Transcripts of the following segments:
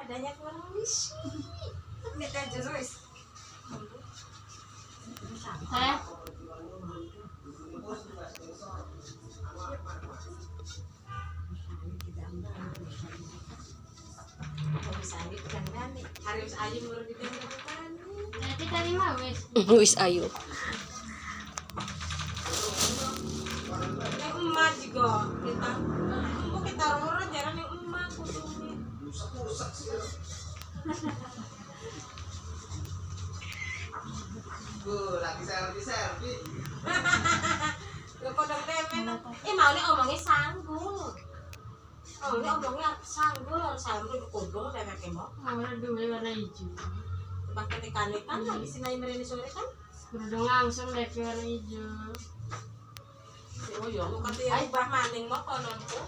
adanya kurang wis. Nek aja wis. Saya harus ayu murah di kan. nanti tadi mah wes. Wis ayu. Yang emak juga kita. Kita orang jarang yang emak kudune. Lagi selfie. Lo kodok temen. Mau nih omongnya sanggul. Omongnya sanggul harus sanggul kodok temen kemo. Awalnya dulu warna hijau. Pakai ikan habis naik mereni sore kan. Kerudung langsung deh ke warna hijau. Oh iya, mau katanya ubah maning mau konon tuh.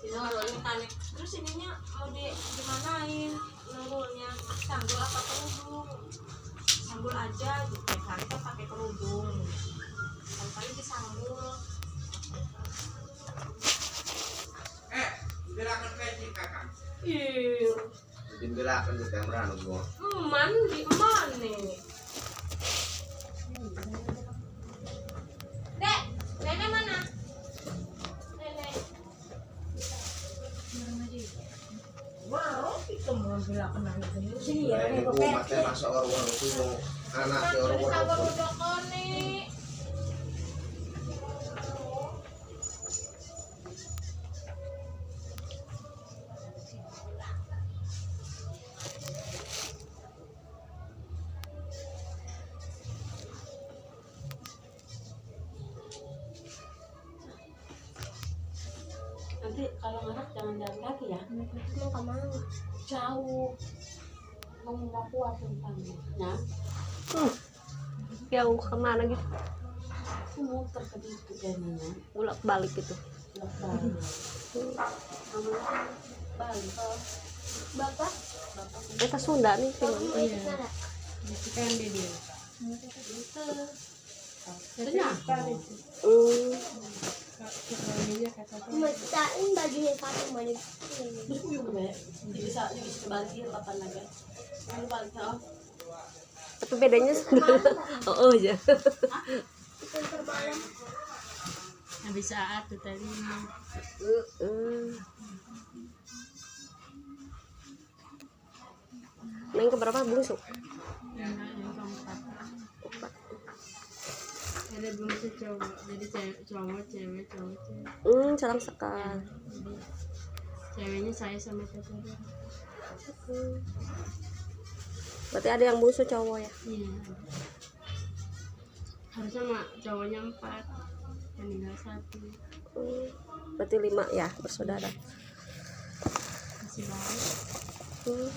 Sini orang tarik. Terus ininya mau dimanain nunggulnya sanggul apa kerudung? Sanggul aja, gitu. Kali kan pakai kerudung. Kali disanggul. Gerakan peci kakak. Iya. Gerakan di kamera nunggu. Di mana? Dek, nenek mana? Nenek. Wow, itu mau bilang kenal itu. Sini ya, Ini umatnya masuk orang-orang itu anak si orang-orang. Sabar udah kone. Nanti kalau anak jangan jalan kaki ya. Mau kemana? Jauh. Kamu mau kuat tempatnya. Jauh kemana gitu? Muter ke situ jadinya. Bolak balik gitu. Balik. Kamu balik ke Bapak? Kita Sunda nih tinggal. iya. Itu kan dia. Itu. Kenapa? Mecahin bajunya satu balik. Bisa kebalik kapan lagi? Kamu balik oh. Tapi bedanya Sunda. Oh aja. Habis saat tuh tadi. Neng keberapa bungsu? Yang keempat. Ada bungsu cowok, jadi cowok cewek. Sarang sekal. Jadi ceweknya saya sama teteh. Berarti ada yang bungsu cowok ya? Iya. Harusnya mak cowoknya 4, yang tinggal 1. Berarti 5 ya bersaudara. Masih baru. Hmm.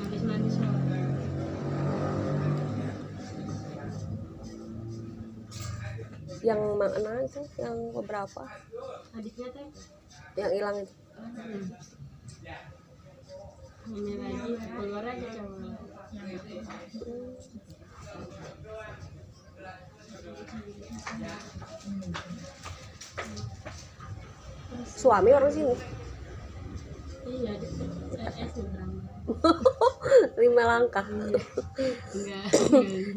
Habis mandi sore. Yang mana itu? Yang beberapa? Adiknya teh. Yang hilang itu? Ini lagi keluar aja cowok. Suami orang sini? Iya, di seberang. 5 langkah. Enggak.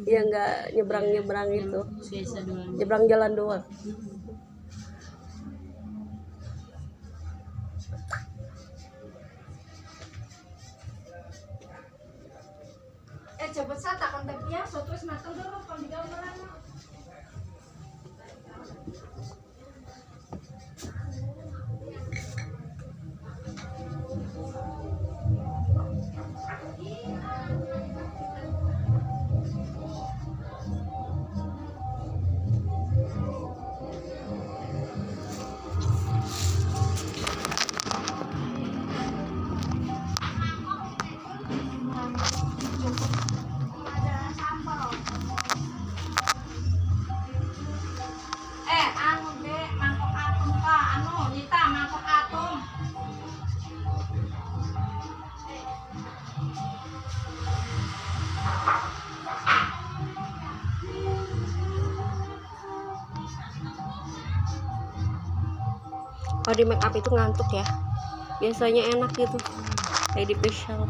Ya enggak nyebrang itu. Biasa doang. Nyebrang jalan doang. Cepet saya takkan tepian, terus matang dulu kalau di gambaran. Kalau di make up itu ngantuk ya, biasanya enak gitu kayak di facial.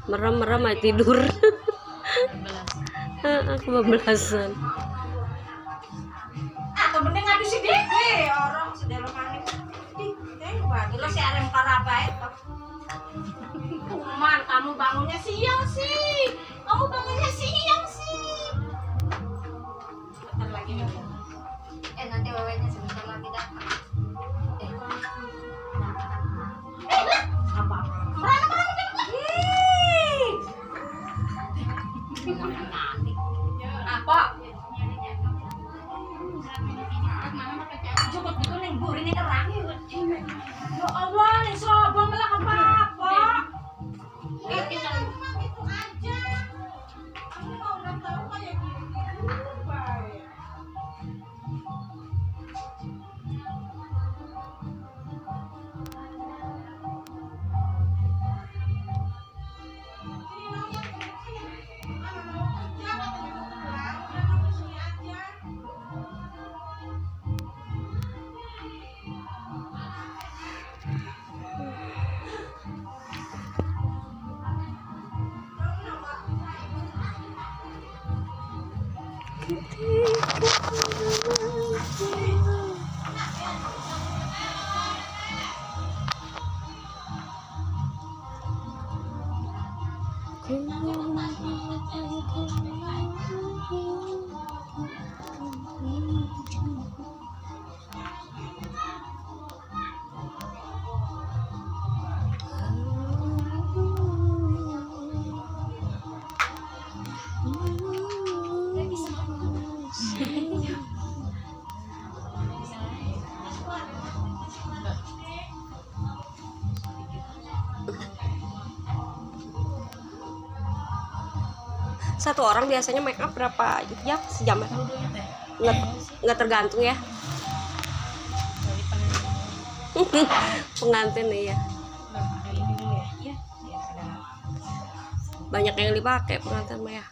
Merem-merem aja tidur. Kebablasan. Atau mending ngadu si Dewi orang sedelo manik. Deh, bagilah si arem karabaet toh. Man, kamu bangunnya siang sih. Kamu bangunnya siang sih. Bentar lagi nih. Nanti wewenya sebentar lagi datang. Apa? Apa? Cukup itu neng buri neng kerang. Ya Allah, neng sobong malah apa-apa. Itu aja. Kamu mau udah tahu kayak gini. Baik. Satu orang biasanya make up berapa jam sejam? Nggak tergantung ya. Pengantin ya. Banyak yang dipakai pengantin mah ya.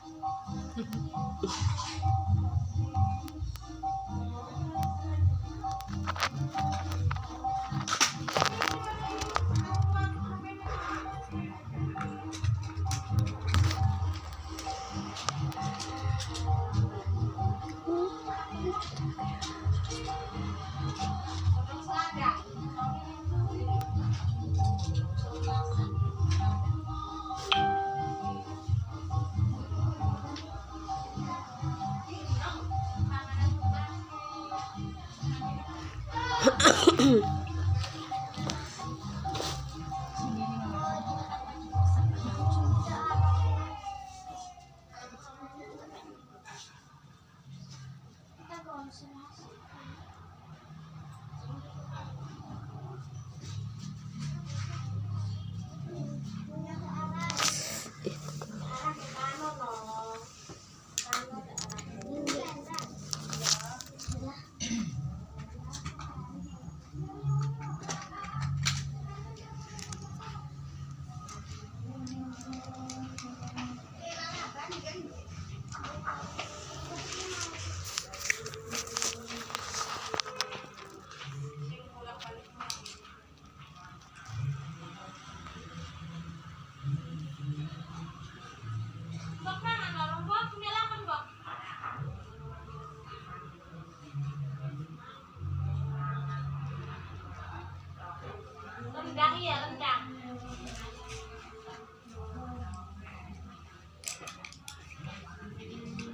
Rendang ya, rendang.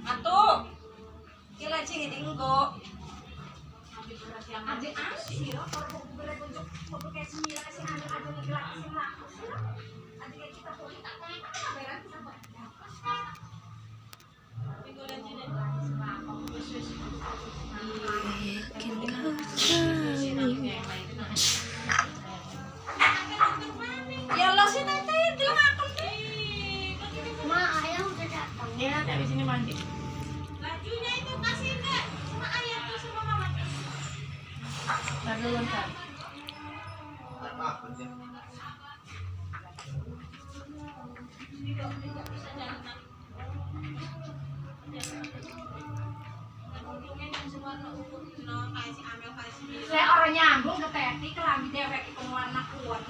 Atuh. Kila cing dinggo. Adik asih ya, kalau berebunjuk foto kayak semila sih ada ngegelak sih laku sih. Adik kita boleh tak kayak apa beran sama. Minggu lagi deh. Ya lo sih tante bilang aku nih. Ma ayah udah datang. Dia nanti habis ini mandi. Lajunya itu kasih deh. Sama ayah tuh sama mama. Tar dulu ntar. Saya orang nyambung ke teti ke lagi dewek itu warna kuat.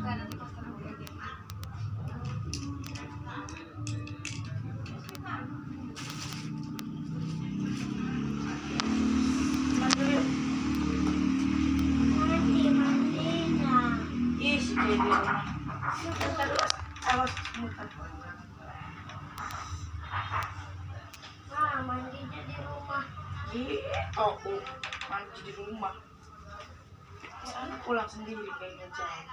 Ih, si Jadi rumah. Terus, awas muter. Mandinya di rumah. Aku mandi di rumah. Sana pulang sendiri kayaknya jauh.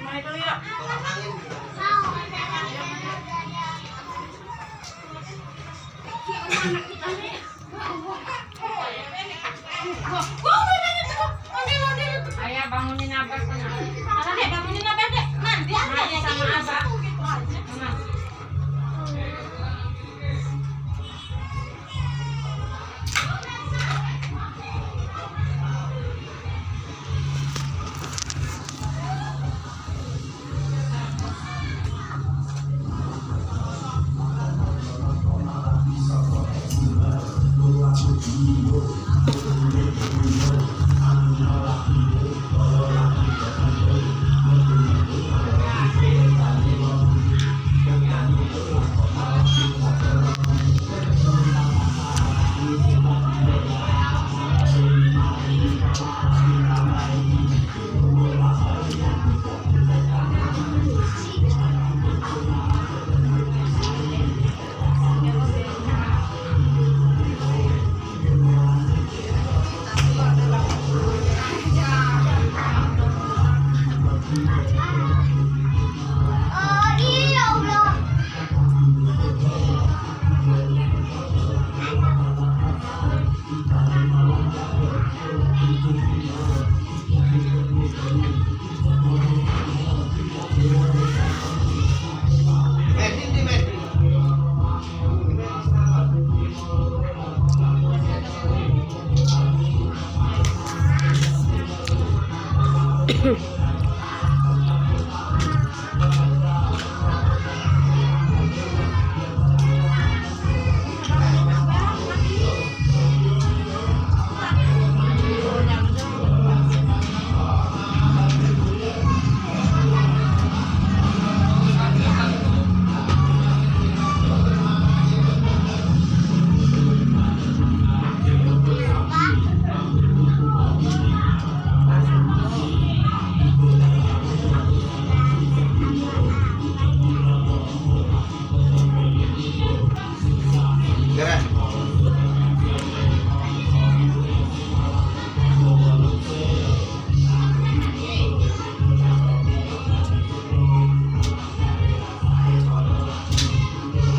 Gimana itu ya? Ayah bangunin abah sana. Mana dek bangunin abah dek. Nanti aja ya sama abah. Mama.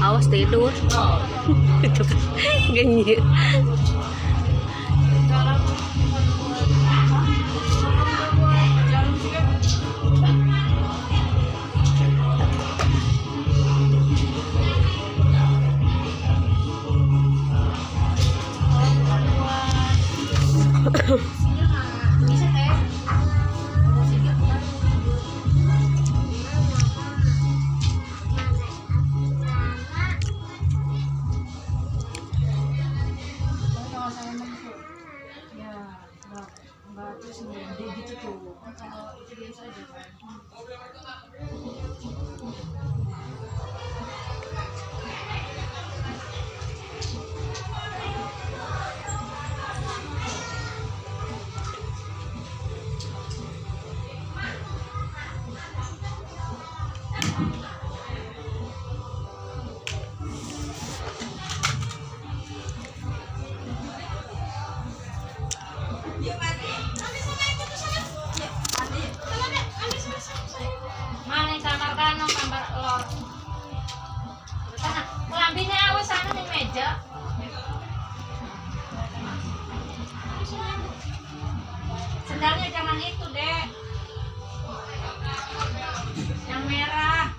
Awas tidur. Itu kan ganyi. Yuk mandi. Mandi sama ikut ke sana. Yuk mandi. Sama dek, mandi sama. Sandalnya jangan itu, Dek. Yang merah.